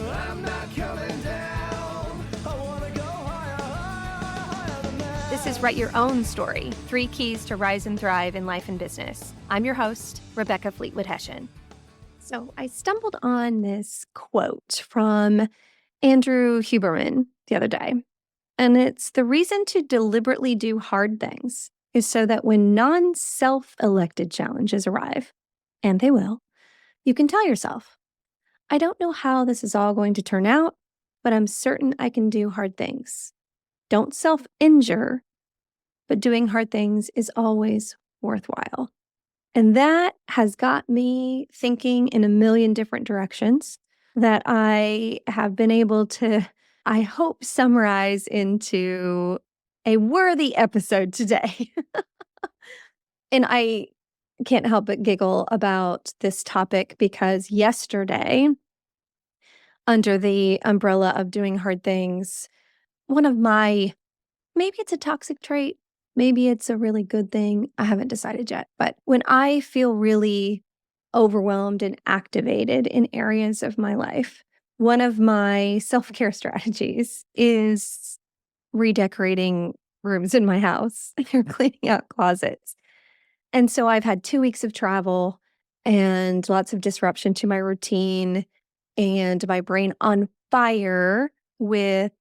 I'm not coming down. I wanna go higher, higher, higher than that. This is Write Your Own Story, 3 Keys to Rise and Thrive in Life and Business. I'm your host, Rebecca Fleetwood Hession. So I stumbled on this quote from Andrew Huberman the other day, and it's the reason to deliberately do hard things is so that when non-self-elected challenges arrive, and they will, you can tell yourself, I don't know how this is all going to turn out, but I'm certain I can do hard things. Don't self-injure, but doing hard things is always worthwhile. And that has got me thinking in a million different directions that I have been able to, I hope, summarize into a worthy episode today. And I can't help but giggle about this topic because yesterday, under the umbrella of doing hard things, one of my, maybe it's a toxic trait, maybe it's a really good thing. I haven't decided yet. But when I feel really overwhelmed and activated in areas of my life, one of my self-care strategies is redecorating rooms in my house or cleaning out closets. And so I've had 2 weeks of travel and lots of disruption to my routine and my brain on fire with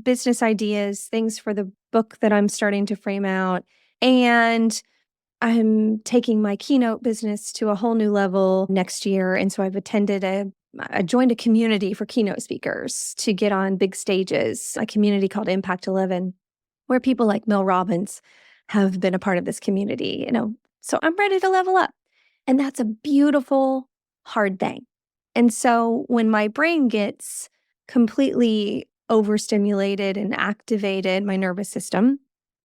business ideas, things for the book that I'm starting to frame out. And I'm taking my keynote business to a whole new level next year. And so I joined a community for keynote speakers to get on big stages, a community called Impact 11, where people like Mel Robbins have been a part of this community, So I'm ready to level up. And that's a beautiful, hard thing. And so when my brain gets completely overstimulated and activated, my nervous system,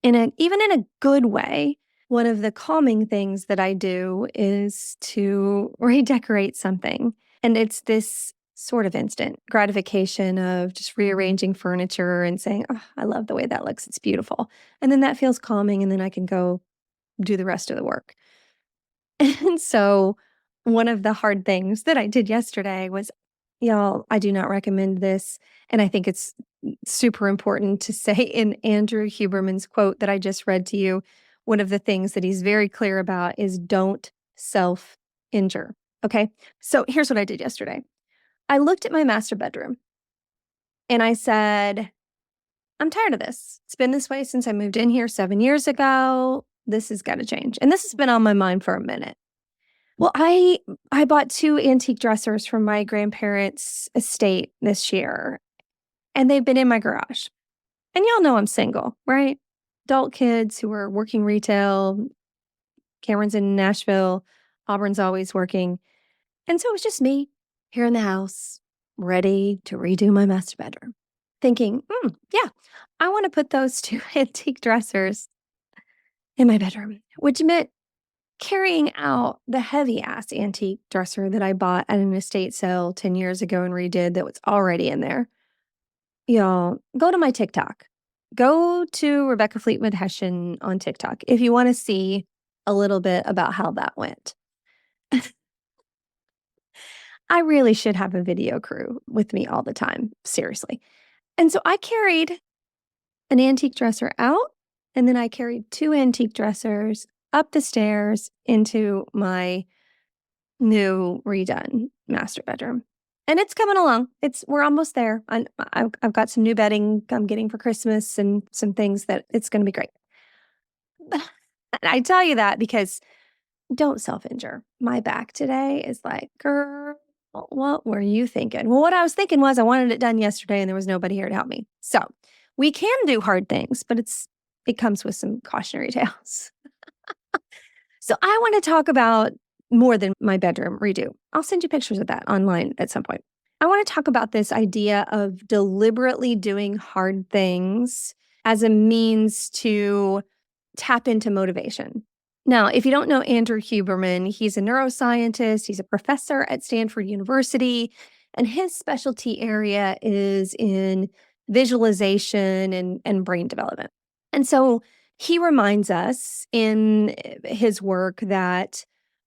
even in a good way, one of the calming things that I do is to redecorate something. And it's this sort of instant gratification of just rearranging furniture and saying, oh, I love the way that looks. It's beautiful. And then that feels calming. And then I can go do the rest of the work. And so one of the hard things that I did yesterday was, y'all, I do not recommend this. And I think it's super important to say in Andrew Huberman's quote that I just read to you, one of the things that he's very clear about is don't self-injure. Okay. So here's what I did yesterday. I looked at my master bedroom and I said, I'm tired of this. It's been this way since I moved in here 7 years ago. This has got to change. And this has been on my mind for a minute. Well, I bought 2 antique dressers from my grandparents' estate this year, and they've been in my garage. And y'all know I'm single, right? Adult kids who are working retail. Cameron's in Nashville. Auburn's always working. And so it was just me here in the house, ready to redo my master bedroom, thinking, yeah, I want to put those 2 antique dressers in my bedroom, which meant carrying out the heavy-ass antique dresser that I bought at an estate sale 10 years ago and redid that was already in there. Y'all, go to my TikTok. Go to Rebecca Fleetwood Hession on TikTok if you want to see a little bit about how that went. I really should have a video crew with me all the time, seriously. And so I carried an antique dresser out, and then I carried 2 antique dressers up the stairs into my new redone master bedroom. And it's coming along. We're almost there. I've got some new bedding I'm getting for Christmas and some things that it's going to be great. I tell you that because don't self-injure. My back today is like, girl, what were you thinking? Well, what I was thinking was I wanted it done yesterday and there was nobody here to help me. So we can do hard things, but it comes with some cautionary tales. So I want to talk about more than my bedroom redo. I'll send you pictures of that online at some point. I want to talk about this idea of deliberately doing hard things as a means to tap into motivation. Now, if you don't know Andrew Huberman, he's a neuroscientist, he's a professor at Stanford University, and his specialty area is in visualization and brain development. And so he reminds us in his work that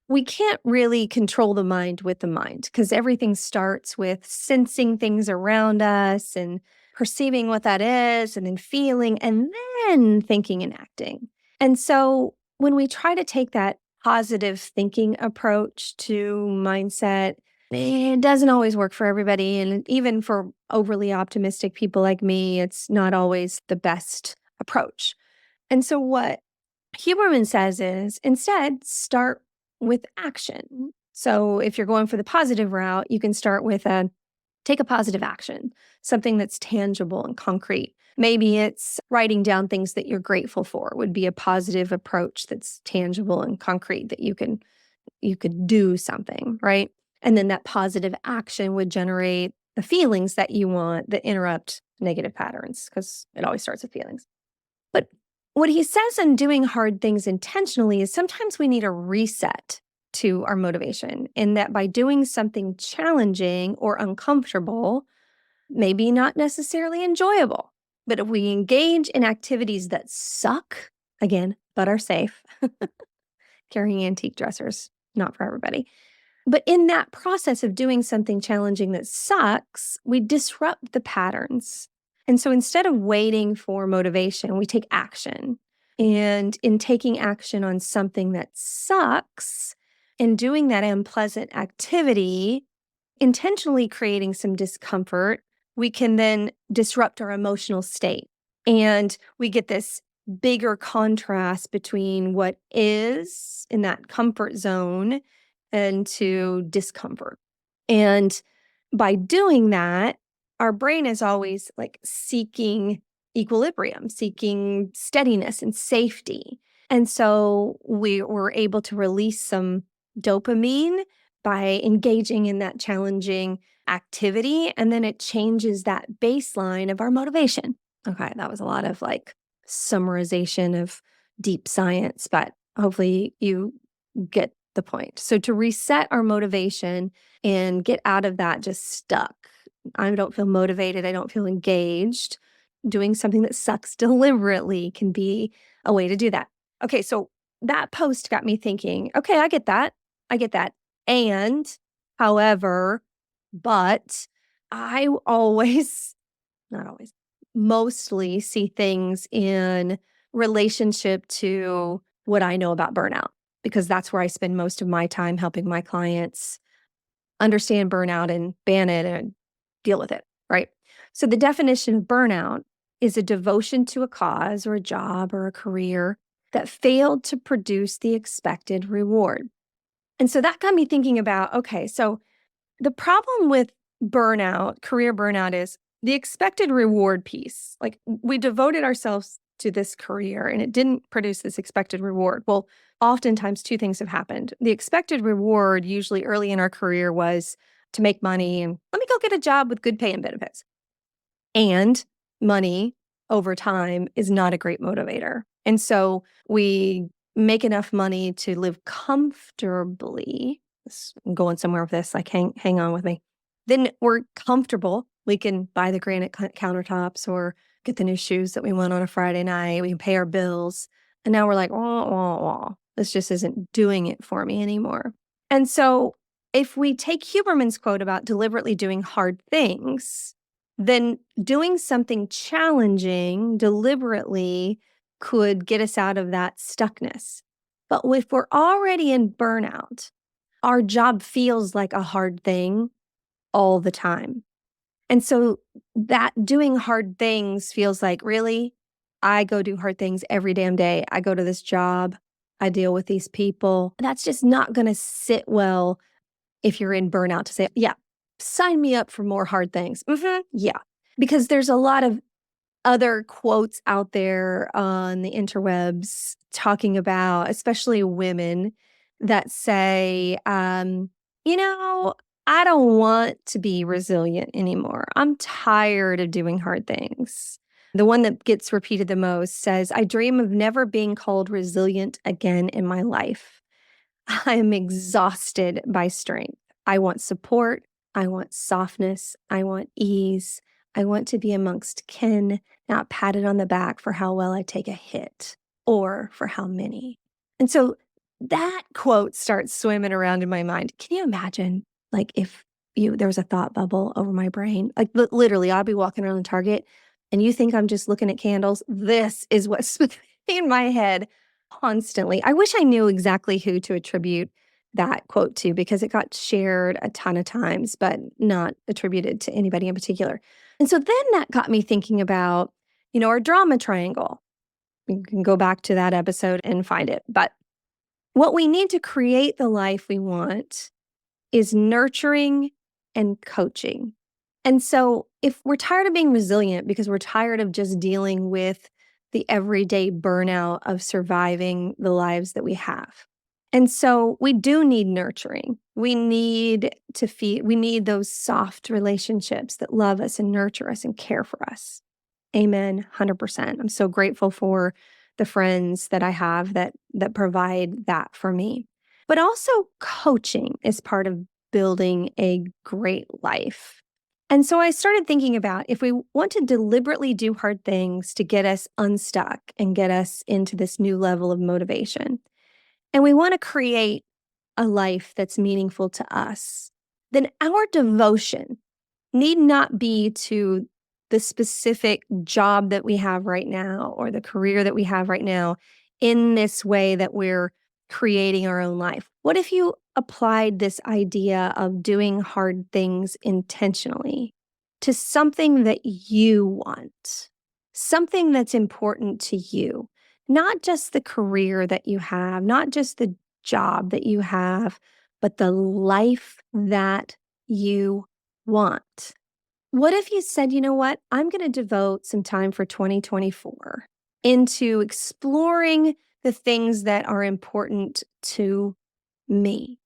we can't really control the mind with the mind because everything starts with sensing things around us and perceiving what that is, and then feeling, and then thinking and acting. And so when we try to take that positive thinking approach to mindset, it doesn't always work for everybody. And even for overly optimistic people like me, it's not always the best approach. And so what Huberman says is instead start with action. So if you're going for the positive route, you can start with take a positive action, something that's tangible and concrete. Maybe it's writing down things that you're grateful for would be a positive approach that's tangible and concrete that you could do something, right? And then that positive action would generate the feelings that you want that interrupt negative patterns because it always starts with feelings. But what he says in doing hard things intentionally is sometimes we need a reset to our motivation, in that by doing something challenging or uncomfortable, maybe not necessarily enjoyable, but if we engage in activities that suck, again, but are safe, carrying antique dressers, not for everybody. But in that process of doing something challenging that sucks, we disrupt the patterns. And so instead of waiting for motivation, we take action. And in taking action on something that sucks and doing that unpleasant activity, intentionally creating some discomfort, we can then disrupt our emotional state. And we get this bigger contrast between what is in that comfort zone and to discomfort. And by doing that, our brain is always like seeking equilibrium, seeking steadiness and safety. And so we were able to release some dopamine by engaging in that challenging activity. And then it changes that baseline of our motivation. Okay, that was a lot of like summarization of deep science, but hopefully you get the point. So to reset our motivation and get out of that just stuck, I don't feel motivated, I don't feel engaged, doing something that sucks deliberately can be a way to do that. Okay, so that post got me thinking, okay, I get that. I get that. And however, but I always, not always, mostly see things in relationship to what I know about burnout, because that's where I spend most of my time helping my clients understand burnout and ban it and deal with it, right? So the definition of burnout is a devotion to a cause or a job or a career that failed to produce the expected reward. And so that got me thinking about, okay, so the problem with burnout, career burnout, is the expected reward piece. Like we devoted ourselves to this career and it didn't produce this expected reward. Well, oftentimes two things have happened. The expected reward, usually early in our career, was to make money and let me go get a job with good pay and benefits. And money over time is not a great motivator. And so we make enough money to live comfortably. I'm going somewhere with this, like hang on with me. Then we're comfortable. We can buy the granite countertops or get the new shoes that we want on a Friday night. We can pay our bills. And now we're like, wah, wah, wah. This just isn't doing it for me anymore. And so if we take Huberman's quote about deliberately doing hard things, then doing something challenging deliberately could get us out of that stuckness. But if we're already in burnout, our job feels like a hard thing all the time. And so that doing hard things feels like, really? I go do hard things every damn day. I go to this job. I deal with these people. That's just not going to sit well if you're in burnout to say, yeah, sign me up for more hard things. Yeah. Because there's a lot of other quotes out there on the interwebs talking about, especially women, that say, I don't want to be resilient anymore. I'm tired of doing hard things. The one that gets repeated the most says, I dream of never being called resilient again in my life. I am exhausted by strength. I want support. I want softness. I want ease. I want to be amongst kin, not patted on the back for how well I take a hit or for how many. And so that quote starts swimming around in my mind. Can you imagine, like, if there was a thought bubble over my brain? Like, literally, I'll be walking around Target and you think I'm just looking at candles. This is what's in my head constantly. I wish I knew exactly who to attribute that quote to because it got shared a ton of times, but not attributed to anybody in particular. And so then that got me thinking about, our drama triangle. You can go back to that episode and find it. But what we need to create the life we want is nurturing and coaching. And so, if we're tired of being resilient because we're tired of just dealing with the everyday burnout of surviving the lives that we have. And so, we do need nurturing. We need we need those soft relationships that love us and nurture us and care for us. Amen. 100%. I'm so grateful for the friends that I have that provide that for me. But also coaching is part of building a great life. And so I started thinking about if we want to deliberately do hard things to get us unstuck and get us into this new level of motivation, and we want to create a life that's meaningful to us, then our devotion need not be to the specific job that we have right now or the career that we have right now in this way that we're creating our own life. What if you applied this idea of doing hard things intentionally to something that you want, something that's important to you, not just the career that you have, not just the job that you have, but the life that you want? What if you said, you know what, I'm going to devote some time for 2024 into exploring the things that are important to me?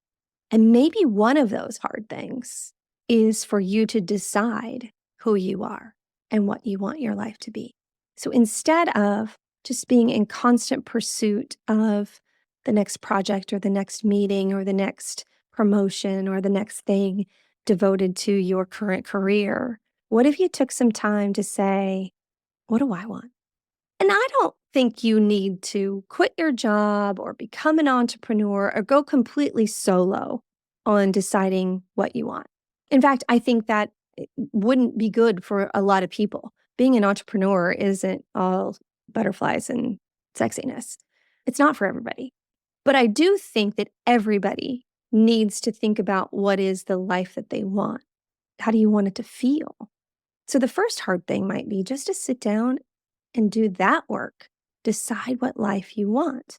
And maybe one of those hard things is for you to decide who you are and what you want your life to be. So instead of just being in constant pursuit of the next project or the next meeting or the next promotion or the next thing devoted to your current career, what if you took some time to say, what do I want? And I don't think you need to quit your job or become an entrepreneur or go completely solo on deciding what you want. In fact, I think that it wouldn't be good for a lot of people. Being an entrepreneur isn't all butterflies and sexiness. It's not for everybody. But I do think that everybody needs to think about what is the life that they want. How do you want it to feel? So the first hard thing might be just to sit down and do that work. Decide what life you want.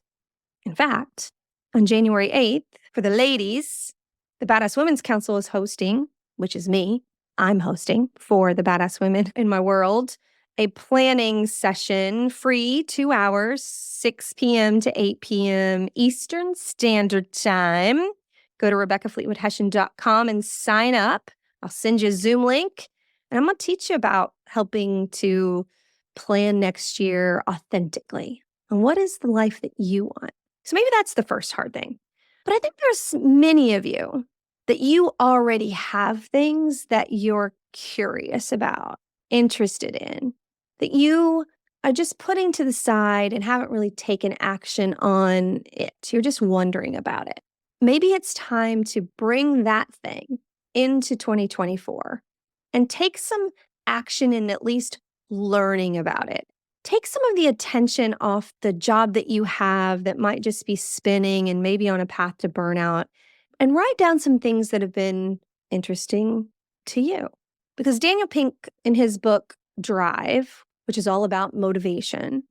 In fact, on January 8th, for the ladies, the Badass Women's Council is hosting, which is me. I'm hosting for the Badass Women in my world, a planning session, free 2 hours, 6 p.m. to 8 p.m. Eastern Standard Time. Go to RebeccaFleetwoodHessian.com and sign up. I'll send you a Zoom link, and I'm going to teach you about helping to plan next year authentically. And what is the life that you want? So maybe that's the first hard thing. But I think there's many of you that you already have things that you're curious about, interested in, that you are just putting to the side and haven't really taken action on it. You're just wondering about it. Maybe it's time to bring that thing into 2024 and take some action in at least learning about it. Take some of the attention off the job that you have that might just be spinning and maybe on a path to burnout, and write down some things that have been interesting to you. Because Daniel Pink, in his book Drive, which is all about motivation,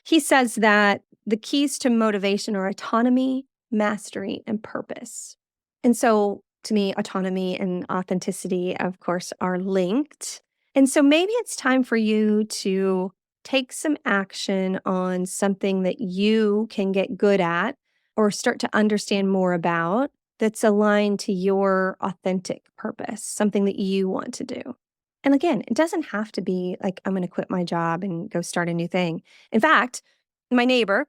he says that the keys to motivation are autonomy, mastery, and purpose. And so to me, autonomy and authenticity, of course, are linked. And so maybe it's time for you to take some action on something that you can get good at or start to understand more about that's aligned to your authentic purpose, something that you want to do. And again, it doesn't have to be like, I'm going to quit my job and go start a new thing. In fact, my neighbor,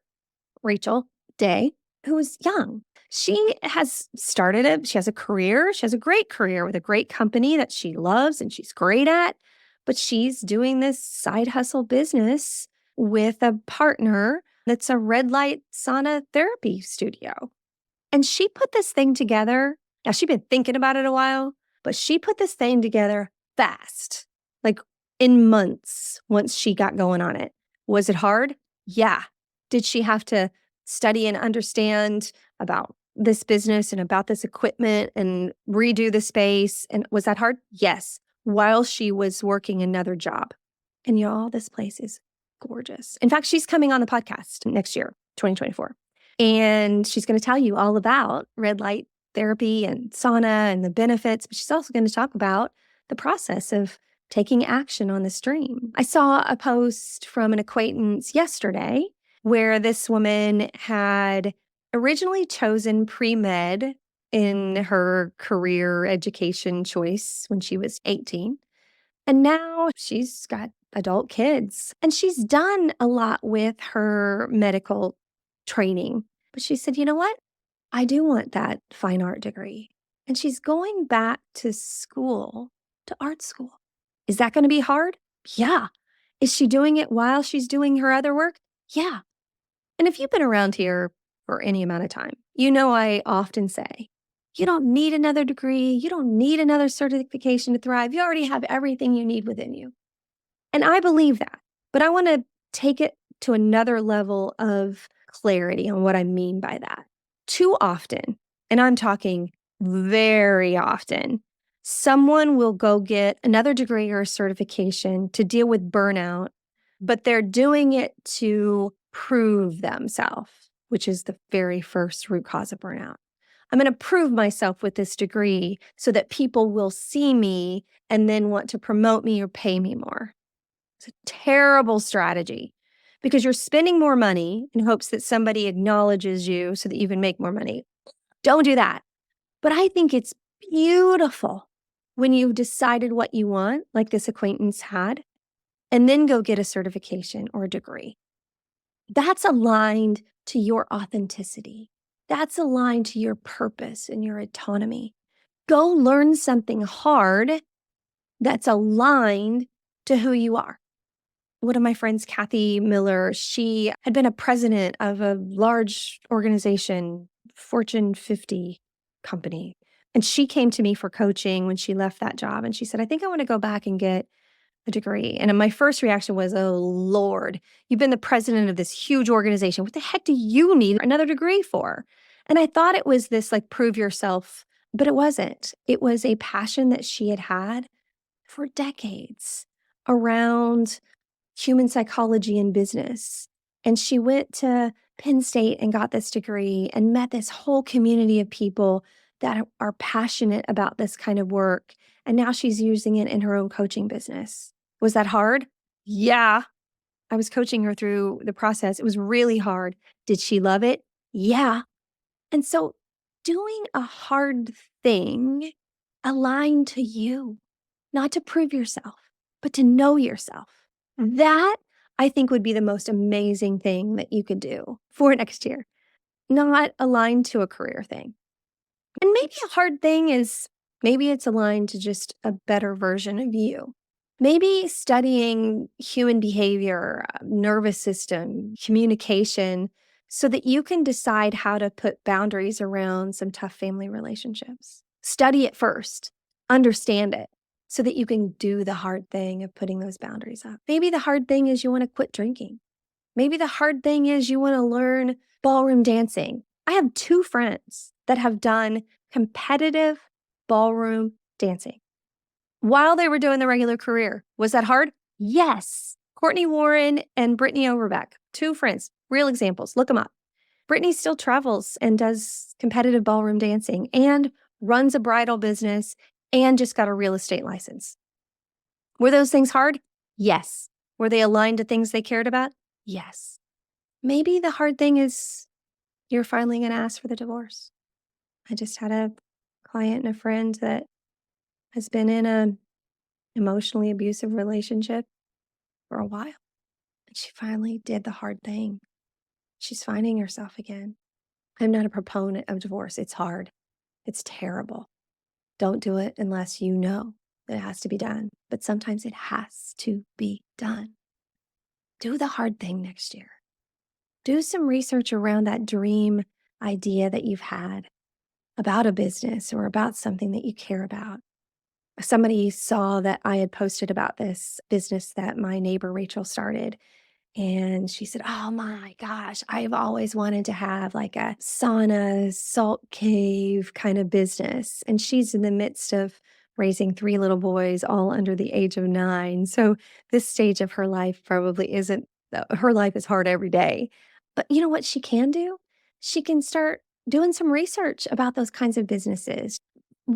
Rachel Day, who is young, she has a career. She has a great career with a great company that she loves and she's great at. But she's doing this side hustle business with a partner that's a red light sauna therapy studio. And she put this thing together. Now, she'd been thinking about it a while, but she put this thing together fast, like in months once she got going on it. Was it hard? Yeah. Did she have to study and understand about this business and about this equipment and redo the space? And was that hard? Yes. While she was working another job. And y'all, this place is gorgeous. In fact, she's coming on the podcast next year, 2024. And she's going to tell you all about red light therapy and sauna and the benefits, but she's also going to talk about the process of taking action on this dream. I saw a post from an acquaintance yesterday where this woman had originally chosen pre-med in her career education choice when she was 18. And now she's got adult kids and she's done a lot with her medical training. But she said, you know what? I do want that fine art degree. And she's going back to school, to art school. Is that going to be hard? Yeah. Is she doing it while she's doing her other work? Yeah. And if you've been around here for any amount of time, you know I often say, you don't need another degree. You don't need another certification to thrive. You already have everything you need within you. And I believe that. But I want to take it to another level of clarity on what I mean by that. Too often, and I'm talking very often, someone will go get another degree or a certification to deal with burnout, but they're doing it to prove themselves, which is the very first root cause of burnout. I'm going to prove myself with this degree so that people will see me and then want to promote me or pay me more. It's a terrible strategy because you're spending more money in hopes that somebody acknowledges you so that you can make more money. Don't do that. But I think it's beautiful when you've decided what you want, like this acquaintance had, and then go get a certification or a degree. That's aligned to your authenticity. That's aligned to your purpose and your autonomy. Go learn something hard that's aligned to who you are. One of my friends, Kathy Miller, she had been a president of a large organization, Fortune 50 company. And she came to me for coaching when she left that job. And she said, I think I want to go back and get a degree. And my first reaction was, oh, Lord, you've been the president of this huge organization. What the heck do you need another degree for? And I thought it was this like prove yourself, but it wasn't. It was a passion that she had had for decades around human psychology and business. And she went to Penn State and got this degree and met this whole community of people that are passionate about this kind of work. And now she's using it in her own coaching business. Was that hard? Yeah. I was coaching her through the process. It was really hard. Did she love it? Yeah. And so doing a hard thing aligned to you, not to prove yourself, but to know yourself. That I think would be the most amazing thing that you could do for next year, not aligned to a career thing. And maybe a hard thing is maybe it's aligned to just a better version of you. Maybe studying human behavior, nervous system, communication, so that you can decide how to put boundaries around some tough family relationships. Study it first, understand it, so that you can do the hard thing of putting those boundaries up. Maybe the hard thing is you want to quit drinking. Maybe the hard thing is you want to learn ballroom dancing. I have 2 friends that have done competitive ballroom dancing while they were doing the regular career. Was that hard? Yes. Courtney Warren and Brittany Overbeck, 2 friends, real examples. Look them up. Brittany still travels and does competitive ballroom dancing and runs a bridal business and just got a real estate license. Were those things hard? Yes. Were they aligned to things they cared about? Yes. Maybe the hard thing is you're finally going to ask for the divorce. I just had a client and a friend that has been in a emotionally abusive relationship for a while. And she finally did the hard thing. She's finding herself again. I'm not a proponent of divorce. It's hard. It's terrible. Don't do it unless you know that it has to be done. But sometimes it has to be done. Do the hard thing next year. Do some research around that dream idea that you've had about a business or about something that you care about. Somebody saw that I had posted about this business that my neighbor Rachel started. And she said, "Oh my gosh, I've always wanted to have like a sauna, salt cave kind of business." And she's in the midst of raising three little boys, all under the age of 9. So this stage of her life probably isn't, her life is hard every day. But you know what she can do? She can start doing some research about those kinds of businesses.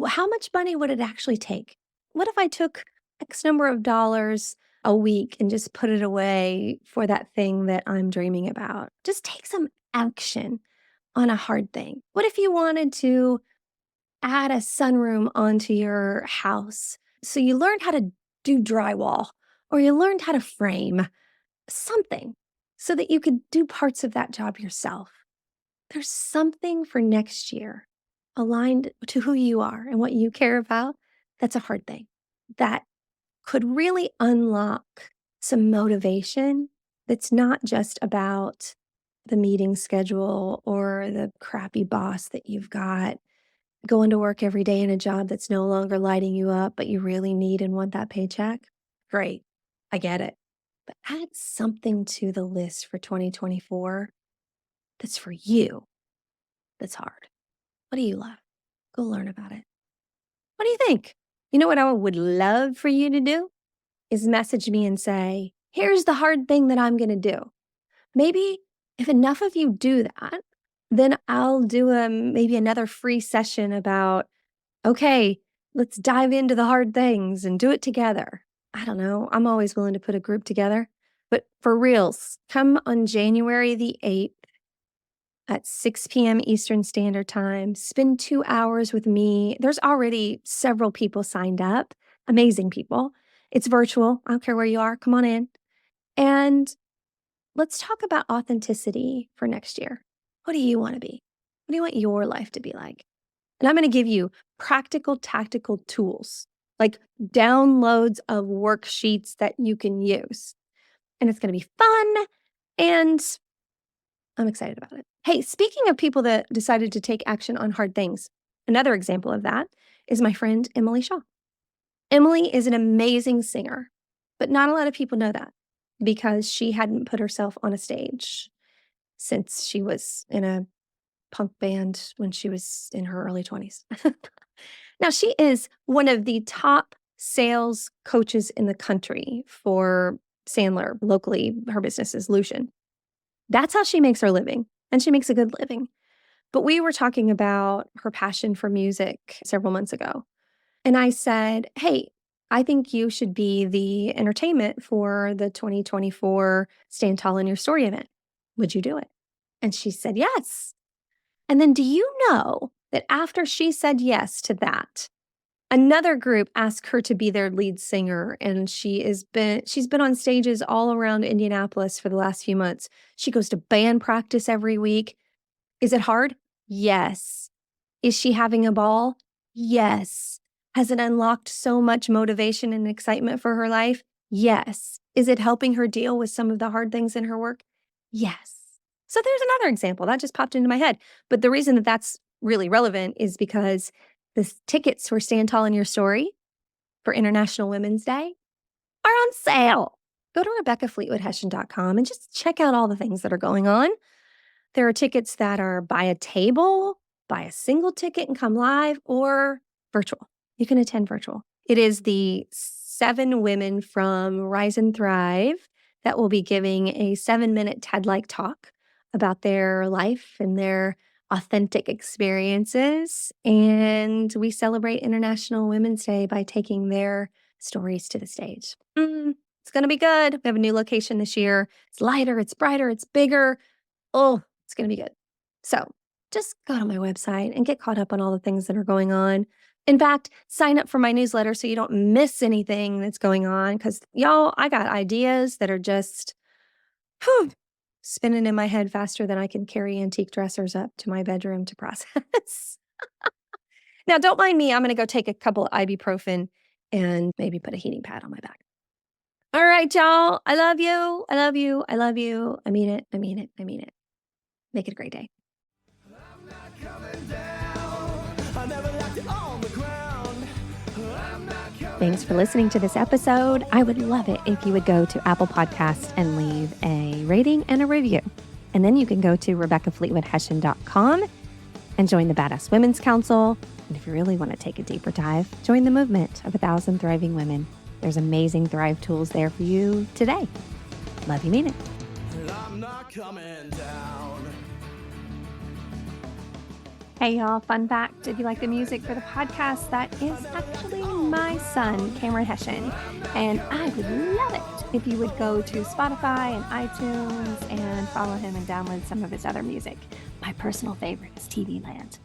How much money would it actually take? What if I took X number of dollars a week and just put it away for that thing that I'm dreaming about? Just take some action on a hard thing. What if you wanted to add a sunroom onto your house? So you learned how to do drywall or you learned how to frame something so that you could do parts of that job yourself. There's something for next year aligned to who you are and what you care about. That's a hard thing that could really unlock some motivation that's not just about the meeting schedule or the crappy boss that you've got, going to work every day in a job that's no longer lighting you up, but you really need and want that paycheck. Great. I get it. But add something to the list for 2024 that's for you, that's hard. What do you love? Go learn about it. What do you think? You know what I would love for you to do? Is message me and say, "Here's the hard thing that I'm going to do." Maybe if enough of you do that, then I'll do maybe another free session about, okay, let's dive into the hard things and do it together. I don't know. I'm always willing to put a group together. But for reals, come on January the 8th at 6 p.m. Eastern Standard Time. Spend 2 hours with me. There's already several people signed up, amazing people. It's virtual. I don't care where you are. Come on in. And let's talk about authenticity for next year. What do you want to be? What do you want your life to be like? And I'm going to give you practical, tactical tools, like downloads of worksheets that you can use. And it's going to be fun. And I'm excited about it. Hey, speaking of people that decided to take action on hard things, another example of that is my friend Emily Shaw. Emily is an amazing singer, but not a lot of people know that because she hadn't put herself on a stage since she was in a punk band when she was in her early 20s. Now, she is one of the top sales coaches in the country for Sandler. Locally, her business is Lucian. That's how she makes her living, and she makes a good living. But we were talking about her passion for music several months ago. And I said, "Hey, I think you should be the entertainment for the 2024 Stand Tall in Your Story event. Would you do it?" And she said, "Yes." And then do you know that after she said yes to that, another group asked her to be their lead singer, and she's been on stages all around Indianapolis for the last few months. She goes to band practice every week. Is it hard? Yes. Is she having a ball? Yes. Has it unlocked so much motivation and excitement for her life? Yes. Is it helping her deal with some of the hard things in her work? Yes. So there's another example that just popped into my head. But the reason that that's really relevant is because the tickets for Stand Tall in Your Story for International Women's Day are on sale. Go to RebeccaFleetwoodHessian.com and just check out all the things that are going on. There are tickets that are buy a table, buy a single ticket and come live, or virtual. You can attend virtual. It is the 7 women from Rise and Thrive that will be giving a 7-minute TED-like talk about their life and their authentic experiences. And we celebrate International Women's Day by taking their stories to the stage. It's going to be good. We have a new location this year. It's lighter, it's brighter, it's bigger. Oh, it's going to be good. So just go to my website and get caught up on all the things that are going on. In fact, sign up for my newsletter so you don't miss anything that's going on. Because, y'all, I got ideas that are just spinning in my head faster than I can carry antique dressers up to my bedroom to process. Now, don't mind me. I'm going to go take a couple of ibuprofen and maybe put a heating pad on my back. All right, y'all. I love you. I love you. I love you. I mean it. I mean it. I mean it. Make it a great day. Thanks for listening to this episode. I would love it if you would go to Apple Podcasts and leave a rating and a review. And then you can go to RebeccaFleetwoodHession.com and join the Badass Women's Council. And if you really want to take a deeper dive, join the movement of 1,000 Thriving Women. There's amazing Thrive tools there for you today. Love you, mean it. And I'm not coming down. Hey y'all, fun fact, if you like the music for the podcast, that is actually my son, Cameron Hession. And I would love it if you would go to Spotify and iTunes and follow him and download some of his other music. My personal favorite is TV Land.